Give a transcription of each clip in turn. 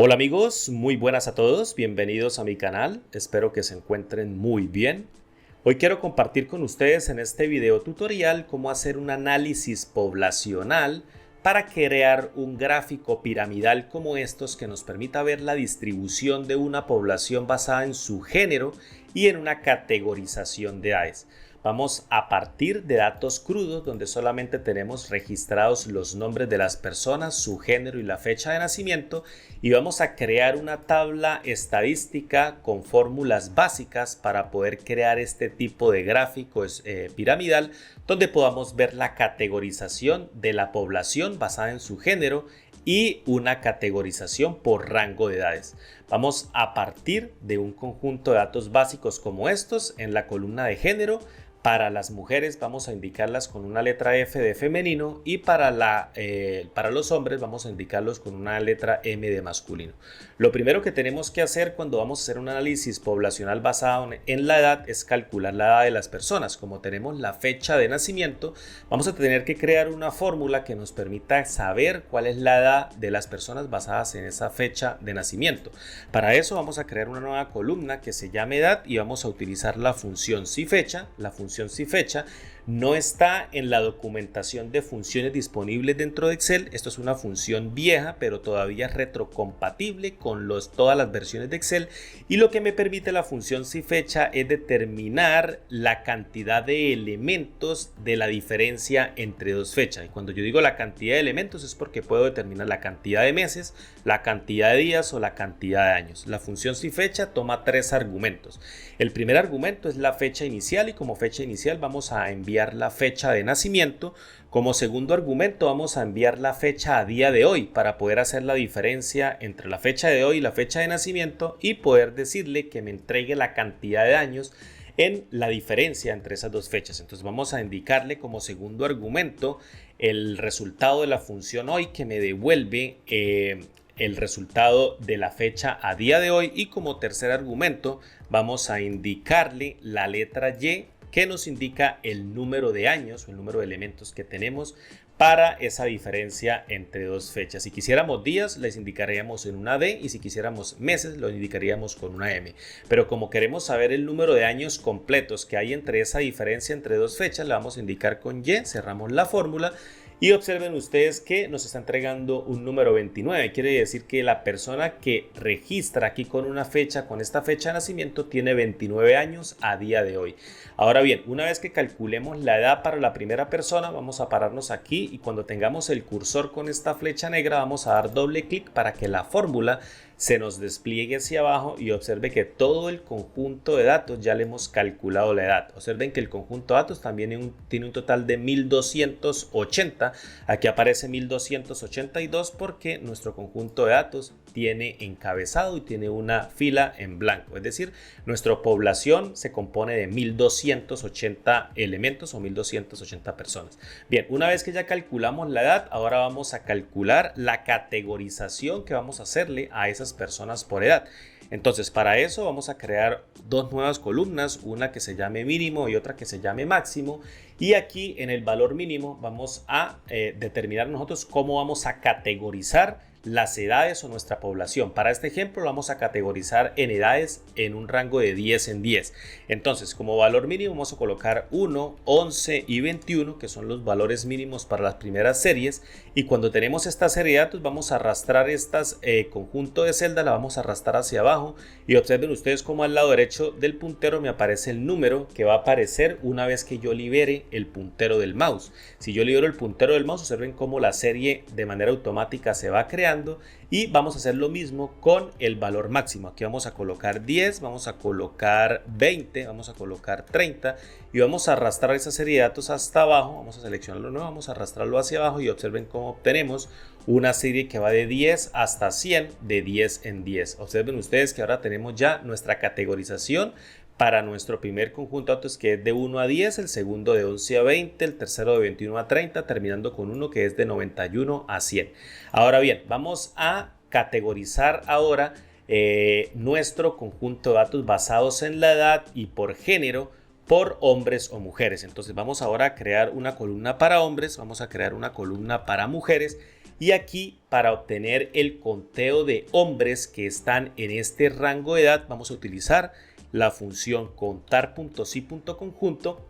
Hola amigos, muy buenas a todos, bienvenidos a mi canal, espero que se encuentren muy bien. Hoy quiero compartir con ustedes en este video tutorial cómo hacer un análisis poblacional para crear un gráfico piramidal como estos que nos permita ver la distribución de una población basada en su género y en una categorización de edades. Vamos a partir de datos crudos donde solamente tenemos registrados los nombres de las personas, su género y la fecha de nacimiento, y vamos a crear una tabla estadística con fórmulas básicas para poder crear este tipo de gráfico piramidal donde podamos ver la categorización de la población basada en su género y una categorización por rango de edades. Vamos a partir de un conjunto de datos básicos como estos en la columna de género. Para las mujeres vamos a indicarlas con una letra F de femenino y para los hombres vamos a indicarlos con una letra M de masculino. Lo primero que tenemos que hacer cuando vamos a hacer un análisis poblacional basado en la edad es calcular la edad de las personas. Como tenemos la fecha de nacimiento, vamos a tener que crear una fórmula que nos permita saber cuál es la edad de las personas basadas en esa fecha de nacimiento. Para eso vamos a crear una nueva columna que se llame edad y vamos a utilizar la función SIFECHA. La función SIFECHA no está en la documentación de funciones disponibles dentro de Excel. Esto es una función vieja, pero todavía es retrocompatible con todas las versiones de Excel. Y lo que me permite la función SIFECHA es determinar la cantidad de elementos de la diferencia entre dos fechas. Y cuando yo digo la cantidad de elementos es porque puedo determinar la cantidad de meses, la cantidad de días o la cantidad de años. La función SIFECHA toma tres argumentos. El primer argumento es la fecha inicial y como fecha inicial vamos a enviar la fecha de nacimiento. Como segundo argumento vamos a enviar la fecha a día de hoy para poder hacer la diferencia entre la fecha de hoy y la fecha de nacimiento y poder decirle que me entregue la cantidad de años en la diferencia entre esas dos fechas. Entonces vamos a indicarle como segundo argumento el resultado de la función hoy que me devuelve el resultado de la fecha a día de hoy, y como tercer argumento vamos a indicarle la letra Y que nos indica el número de años o el número de elementos que tenemos para esa diferencia entre dos fechas. Si quisiéramos días, les indicaríamos en una D, y si quisiéramos meses, lo indicaríamos con una M. Pero como queremos saber el número de años completos que hay entre esa diferencia entre dos fechas, la vamos a indicar con Y, cerramos la fórmula. Y observen ustedes que nos está entregando un número 29. Quiere decir que la persona que registra aquí con una fecha, con esta fecha de nacimiento, tiene 29 años a día de hoy. Ahora bien, una vez que calculemos la edad para la primera persona, vamos a pararnos aquí y cuando tengamos el cursor con esta flecha negra, vamos a dar doble clic para que la fórmula se nos despliegue hacia abajo y observe que todo el conjunto de datos ya le hemos calculado la edad. Observen que el conjunto de datos también tiene un total de 1280. Aquí aparece 1282 porque nuestro conjunto de datos tiene encabezado y tiene una fila en blanco. Es decir, nuestra población se compone de 1280 elementos o 1280 personas. Bien, una vez que ya calculamos la edad, ahora vamos a calcular la categorización que vamos a hacerle a esas personas por edad. Entonces, para eso vamos a crear dos nuevas columnas, una que se llame mínimo y otra que se llame máximo. Y aquí en el valor mínimo vamos a determinar nosotros cómo vamos a categorizar las edades o nuestra población. Para este ejemplo lo vamos a categorizar en edades en un rango de 10 en 10. Entonces, como valor mínimo vamos a colocar 1, 11 y 21, que son los valores mínimos para las primeras series. Y cuando tenemos esta serie de datos vamos a arrastrar estas conjunto de celdas, la vamos a arrastrar hacia abajo. Y observen ustedes como al lado derecho del puntero me aparece el número que va a aparecer una vez que yo libere el puntero del mouse. Si yo libero el puntero del mouse, observen cómo la serie de manera automática se va creando. Y vamos a hacer lo mismo con el valor máximo. Aquí vamos a colocar 10, vamos a colocar 20, vamos a colocar 30 y vamos a arrastrar esa serie de datos hasta abajo. Vamos a seleccionarlo nuevo, vamos a arrastrarlo hacia abajo y observen cómo obtenemos una serie que va de 10 hasta 100, de 10 en 10. Observen ustedes que ahora tenemos ya nuestra categorización para nuestro primer conjunto de datos, que es de 1 a 10, el segundo de 11 a 20, el tercero de 21 a 30, terminando con uno que es de 91 a 100. Ahora bien, vamos a categorizar ahora nuestro conjunto de datos basados en la edad y por género, por hombres o mujeres. Entonces vamos ahora a crear una columna para hombres, vamos a crear una columna para mujeres Y aquí, para obtener el conteo de hombres que están en este rango de edad, vamos a utilizar la función contar.si.conjunto,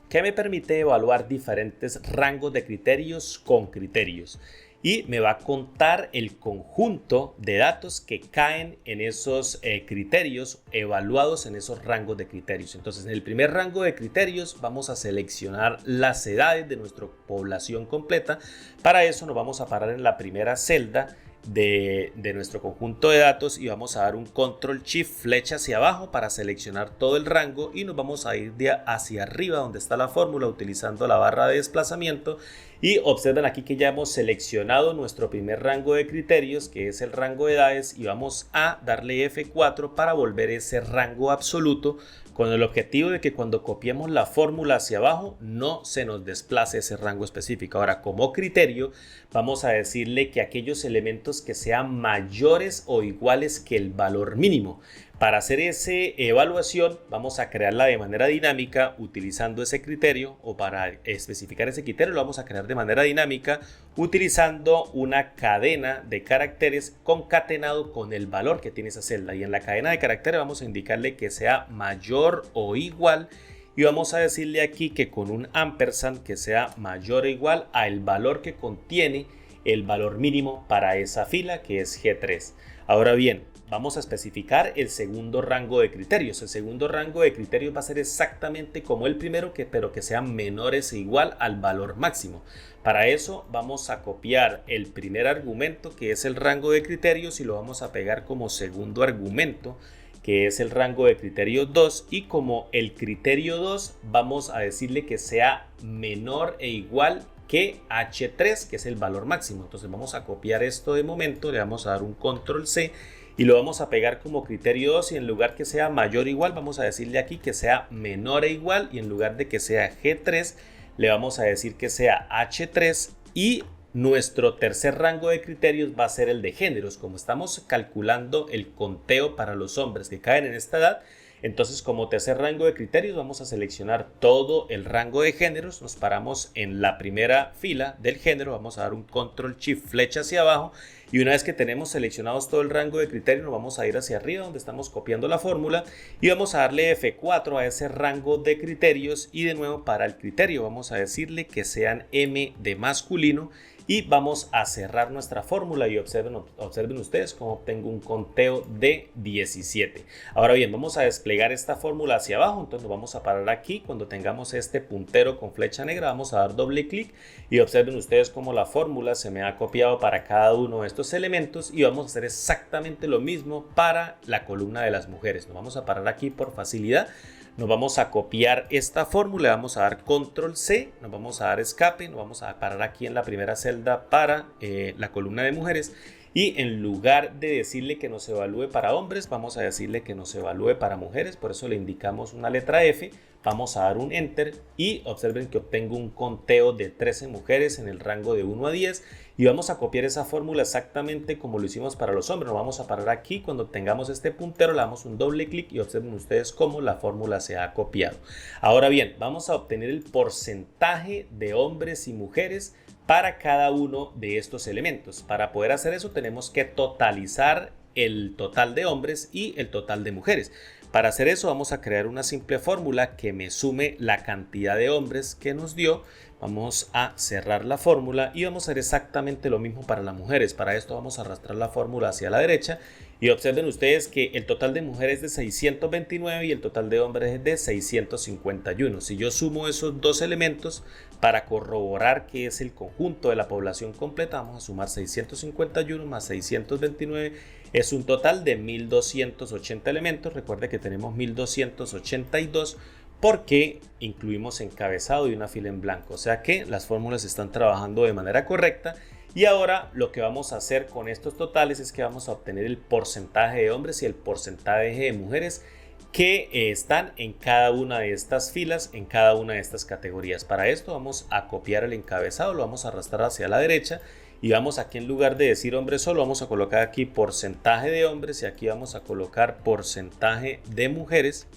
que me permite evaluar diferentes rangos de criterios con criterios. Y me va a contar el conjunto de datos que caen en esos criterios evaluados en esos rangos de criterios. Entonces, en el primer rango de criterios vamos a seleccionar las edades de nuestra población completa. Para eso nos vamos a parar en la primera celda de nuestro conjunto de datos y vamos a dar un control shift flecha hacia abajo para seleccionar todo el rango, y nos vamos a ir hacia arriba donde está la fórmula utilizando la barra de desplazamiento. Y observen aquí que ya hemos seleccionado nuestro primer rango de criterios, que es el rango de edades, y vamos a darle F4 para volver ese rango absoluto, con el objetivo de que cuando copiemos la fórmula hacia abajo no se nos desplace ese rango específico. Ahora, como criterio, vamos a decirle que aquellos elementos que sean mayores o iguales que el valor mínimo. Para hacer esa evaluación vamos a crearla de manera dinámica utilizando ese criterio, o para especificar ese criterio lo vamos a crear de manera dinámica utilizando una cadena de caracteres concatenado con el valor que tiene esa celda. Y en la cadena de caracteres vamos a indicarle que sea mayor o igual, y vamos a decirle aquí que con un ampersand que sea mayor o igual al valor que contiene el valor mínimo para esa fila, que es G3. Ahora bien, vamos a especificar el segundo rango de criterios. El segundo rango de criterios va a ser exactamente como el primero, pero que sean menores e igual al valor máximo. Para eso vamos a copiar el primer argumento, que es el rango de criterios, y lo vamos a pegar como segundo argumento, que es el rango de criterio 2, y como el criterio 2 vamos a decirle que sea menor e igual que H3, que es el valor máximo. Entonces vamos a copiar esto de momento, le vamos a dar un control C y lo vamos a pegar como criterio 2, y en lugar que sea mayor o igual vamos a decirle aquí que sea menor e igual, y en lugar de que sea G3 le vamos a decir que sea H3. Y nuestro tercer rango de criterios va a ser el de géneros. Como estamos calculando el conteo para los hombres que caen en esta edad, entonces como tercer rango de criterios vamos a seleccionar todo el rango de géneros. Nos paramos en la primera fila del género, vamos a dar un control shift flecha hacia abajo, y una vez que tenemos seleccionados todo el rango de criterios nos vamos a ir hacia arriba donde estamos copiando la fórmula y vamos a darle F4 a ese rango de criterios, y de nuevo para el criterio vamos a decirle que sean M de masculino, y vamos a cerrar nuestra fórmula. Y observen ustedes cómo obtengo un conteo de 17. Ahora bien, vamos a desplegar esta fórmula hacia abajo, entonces nos vamos a parar aquí. Cuando tengamos este puntero con flecha negra vamos a dar doble clic y observen ustedes cómo la fórmula se me ha copiado para cada uno de estos elementos, y vamos a hacer exactamente lo mismo para la columna de las mujeres. Nos vamos a parar aquí por facilidad. Nos vamos a copiar esta fórmula, vamos a dar control C, nos vamos a dar escape, nos vamos a parar aquí en la primera celda para la columna de mujeres, y en lugar de decirle que nos evalúe para hombres vamos a decirle que nos evalúe para mujeres. Por eso le indicamos una letra F, vamos a dar un enter y observen que obtengo un conteo de 13 mujeres en el rango de 1 a 10, y vamos a copiar esa fórmula exactamente como lo hicimos para los hombres. Nos vamos a parar aquí, cuando tengamos este puntero le damos un doble clic y observen ustedes cómo la fórmula se ha copiado. Ahora bien, vamos a obtener el porcentaje de hombres y mujeres para cada uno de estos elementos. Para poder hacer eso tenemos que totalizar el total de hombres y el total de mujeres. Para hacer eso vamos a crear una simple fórmula que me sume la cantidad de hombres que nos dio. Vamos a cerrar la fórmula y vamos a hacer exactamente lo mismo para las mujeres. Para esto vamos a arrastrar la fórmula hacia la derecha y observen ustedes que el total de mujeres es de 629 y el total de hombres es de 651. Si yo sumo esos dos elementos para corroborar que es el conjunto de la población completa, vamos a sumar 651 más 629, es un total de 1280 elementos. Recuerde que tenemos 1282 porque incluimos encabezado y una fila en blanco, o sea que las fórmulas están trabajando de manera correcta. Y ahora lo que vamos a hacer con estos totales es que vamos a obtener el porcentaje de hombres y el porcentaje de mujeres que están en cada una de estas filas, en cada una de estas categorías. Para esto vamos a copiar el encabezado, lo vamos a arrastrar hacia la derecha y vamos aquí, en lugar de decir hombres solo, vamos a colocar aquí porcentaje de hombres y aquí vamos a colocar porcentaje de mujeres.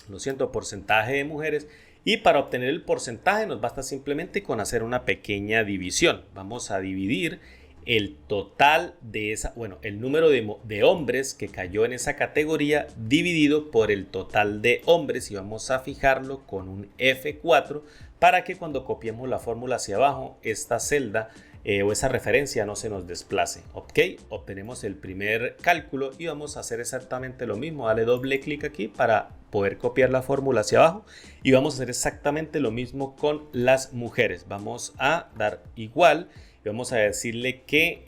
Lo siento, porcentaje de mujeres, Y para obtener el porcentaje nos basta simplemente con hacer una pequeña división. Vamos a dividir el total de el número de hombres que cayó en esa categoría dividido por el total de hombres, y vamos a fijarlo con un F4 para que cuando copiemos la fórmula hacia abajo, esta celda o esa referencia no se nos desplace. Ok, obtenemos el primer cálculo y vamos a hacer exactamente lo mismo. Dale doble clic aquí para poder copiar la fórmula hacia abajo, y vamos a hacer exactamente lo mismo con las mujeres. Vamos a dar igual y vamos a decirle que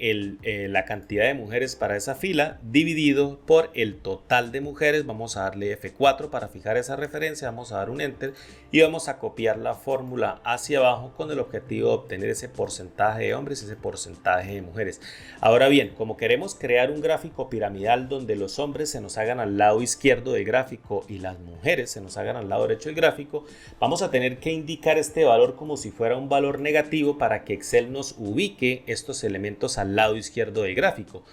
la cantidad de mujeres para esa fila dividido por el total de mujeres. Vamos a darle F4 para fijar esa referencia, vamos a dar un enter y vamos a copiar la fórmula hacia abajo con el objetivo de obtener ese porcentaje de hombres y ese porcentaje de mujeres. Ahora bien, como queremos crear un gráfico piramidal donde los hombres se nos hagan al lado izquierdo del gráfico y las mujeres se nos hagan al lado derecho del gráfico, vamos a tener que indicar este valor como si fuera un valor negativo para que Excel nos ubique estos elementos al lado izquierdo del gráfico.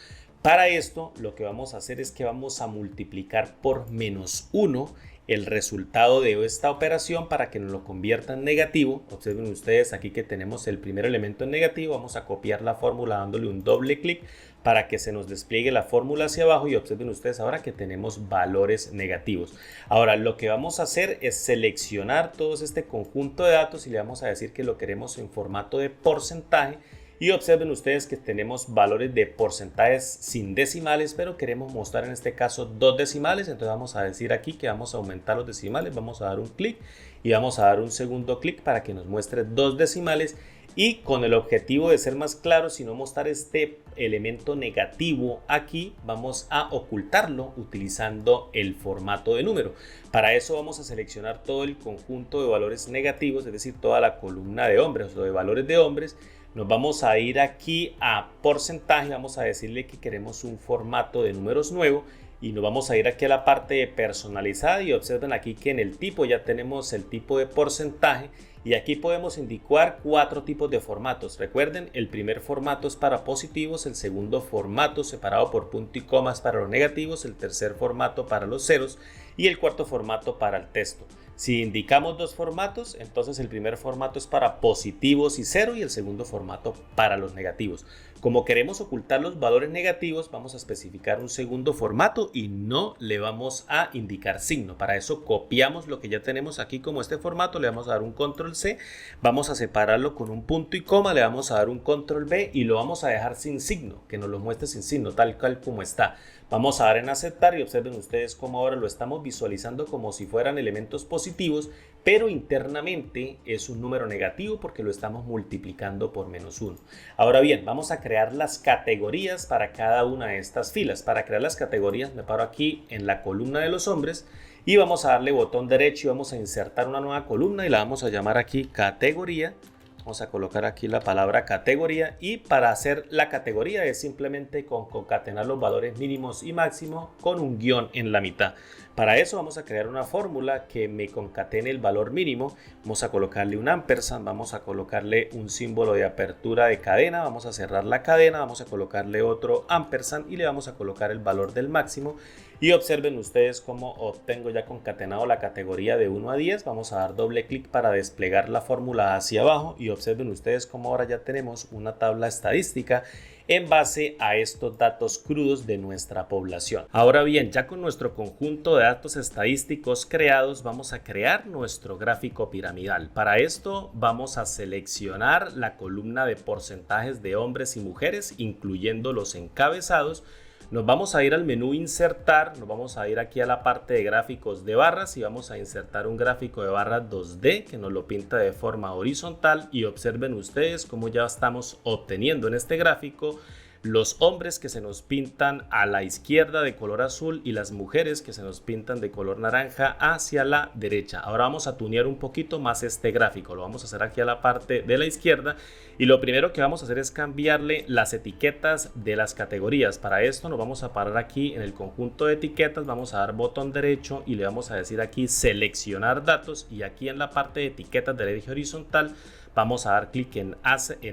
Para esto lo que vamos a hacer es que vamos a multiplicar por -1 el resultado de esta operación para que nos lo convierta en negativo. Observen ustedes aquí que tenemos el primer elemento en negativo. Vamos a copiar la fórmula dándole un doble clic para que se nos despliegue la fórmula hacia abajo, y observen ustedes ahora que tenemos valores negativos. Ahora lo que vamos a hacer es seleccionar todo este conjunto de datos y le vamos a decir que lo queremos en formato de porcentaje. Y observen ustedes que tenemos valores de porcentajes sin decimales, pero queremos mostrar en este caso 2 decimales. Entonces vamos a decir aquí que vamos a aumentar los decimales, vamos a dar un clic y vamos a dar un segundo clic para que nos muestre 2 decimales. Y con el objetivo de ser más claros y no mostrar este elemento negativo aquí, vamos a ocultarlo utilizando el formato de número. Para eso vamos a seleccionar todo el conjunto de valores negativos, es decir, toda la columna de hombres o de valores de hombres. Nos vamos a ir aquí a porcentaje, vamos a decirle que queremos un formato de números nuevo y nos vamos a ir aquí a la parte de personalizada, y observen aquí que en el tipo ya tenemos el tipo de porcentaje, y aquí podemos indicar 4 tipos de formatos. Recuerden, el primer formato es para positivos, el segundo formato separado por punto y comas para los negativos, el tercer formato para los ceros y el cuarto formato para el texto. Si indicamos 2 formatos, entonces el primer formato es para positivos y 0 y el segundo formato para los negativos. Como queremos ocultar los valores negativos, vamos a especificar un segundo formato y no le vamos a indicar signo. Para eso copiamos lo que ya tenemos aquí como este formato, le vamos a dar un control C, vamos a separarlo con un punto y coma, le vamos a dar un control V y lo vamos a dejar sin signo, que nos lo muestre sin signo, tal cual como está. Vamos a dar en aceptar y observen ustedes cómo ahora lo estamos visualizando como si fueran elementos positivos, pero internamente es un número negativo porque lo estamos multiplicando por -1. Ahora bien, vamos a crear las categorías para cada una de estas filas. Para crear las categorías me paro aquí en la columna de los hombres y vamos a darle botón derecho y vamos a insertar una nueva columna y la vamos a llamar aquí categoría. Vamos a colocar aquí la palabra categoría, y para hacer la categoría es simplemente concatenar los valores mínimos y máximos con un guión en la mitad. Para eso vamos a crear una fórmula que me concatene el valor mínimo. Vamos a colocarle un ampersand, vamos a colocarle un símbolo de apertura de cadena, vamos a cerrar la cadena, vamos a colocarle otro ampersand y le vamos a colocar el valor del máximo. Y observen ustedes cómo obtengo ya concatenado la categoría de 1 a 10. Vamos a dar doble clic para desplegar la fórmula hacia abajo y observen ustedes cómo ahora ya tenemos una tabla estadística en base a estos datos crudos de nuestra población. Ahora bien, ya con nuestro conjunto de datos estadísticos creados, vamos a crear nuestro gráfico piramidal. Para esto vamos a seleccionar la columna de porcentajes de hombres y mujeres, incluyendo los encabezados. Nos vamos a ir al menú insertar, nos vamos a ir aquí a la parte de gráficos de barras y vamos a insertar un gráfico de barras 2D que nos lo pinta de forma horizontal, y observen ustedes cómo ya estamos obteniendo en este gráfico los hombres que se nos pintan a la izquierda de color azul y las mujeres que se nos pintan de color naranja hacia la derecha. Ahora vamos a tunear un poquito más este gráfico, lo vamos a hacer aquí a la parte de la izquierda, y lo primero que vamos a hacer es cambiarle las etiquetas de las categorías. Para esto nos vamos a parar aquí en el conjunto de etiquetas, vamos a dar botón derecho y le vamos a decir aquí seleccionar datos, y aquí en la parte de etiquetas del eje horizontal vamos a dar clic en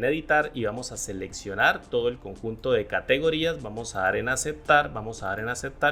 editar y vamos a seleccionar todo el conjunto de categorías, vamos a dar en aceptar,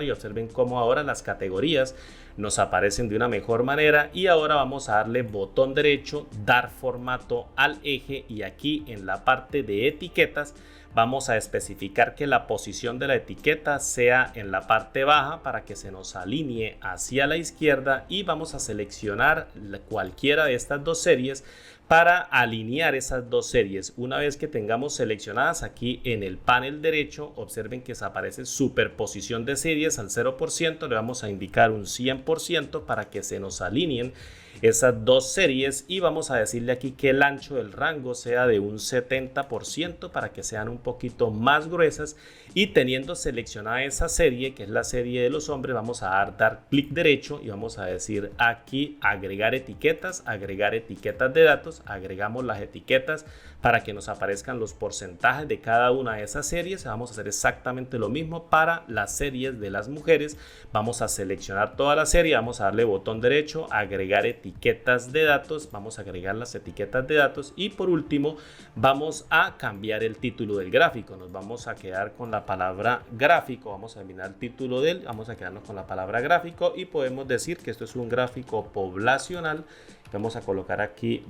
y observen cómo ahora las categorías nos aparecen de una mejor manera. Y ahora vamos a darle botón derecho, dar formato al eje, y aquí en la parte de etiquetas vamos a especificar que la posición de la etiqueta sea en la parte baja para que se nos alinee hacia la izquierda, y vamos a seleccionar cualquiera de estas dos series para alinear esas dos series. Una vez que tengamos seleccionadas, aquí en el panel derecho observen que se aparece superposición de series al 0%, le vamos a indicar un 100% para que se nos alineen esas dos series, y vamos a decirle aquí que el ancho del rango sea de un 70% para que sean un poquito más gruesas. Y teniendo seleccionada esa serie, que es la serie de los hombres, vamos a dar clic derecho y vamos a decir aquí agregar etiquetas de datos. Agregamos las etiquetas para que nos aparezcan los porcentajes de cada una de esas series. Vamos a hacer exactamente lo mismo para las series de las mujeres. Vamos a seleccionar toda la serie, vamos a darle botón derecho, agregar etiquetas de datos, vamos a agregar las etiquetas de datos, y por último vamos a cambiar el título del gráfico. Nos vamos a quedar con la palabra gráfico, vamos a eliminar el título de él, vamos a quedarnos con la palabra gráfico, y podemos decir que esto es un gráfico poblacional. Vamos a colocar aquí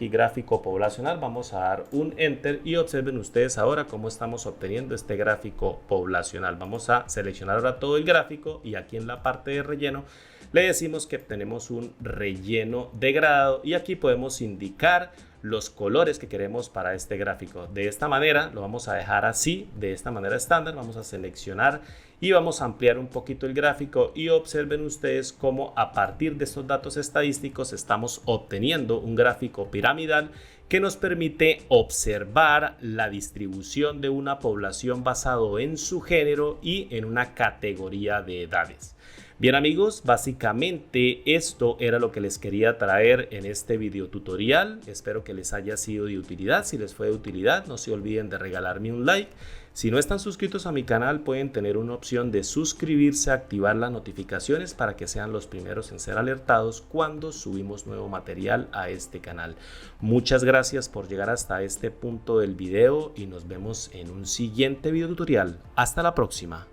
gráfico poblacional, vamos a dar un enter y observen ustedes ahora cómo estamos obteniendo este gráfico poblacional. Vamos a seleccionar ahora todo el gráfico, y aquí en la parte de relleno le decimos que tenemos un relleno de grado, y aquí podemos indicar los colores que queremos para este gráfico. De esta manera lo vamos a dejar así, de esta manera estándar. Vamos a seleccionar y vamos a ampliar un poquito el gráfico, y observen ustedes cómo a partir de estos datos estadísticos estamos obteniendo un gráfico piramidal que nos permite observar la distribución de una población basado en su género y en una categoría de edades. Bien amigos, básicamente esto era lo que les quería traer en este video tutorial. Espero que les haya sido de utilidad. Si les fue de utilidad, no se olviden de regalarme un like. Si no están suscritos a mi canal, pueden tener una opción de suscribirse, activar las notificaciones para que sean los primeros en ser alertados cuando subimos nuevo material a este canal. Muchas gracias por llegar hasta este punto del video y nos vemos en un siguiente video tutorial. Hasta la próxima.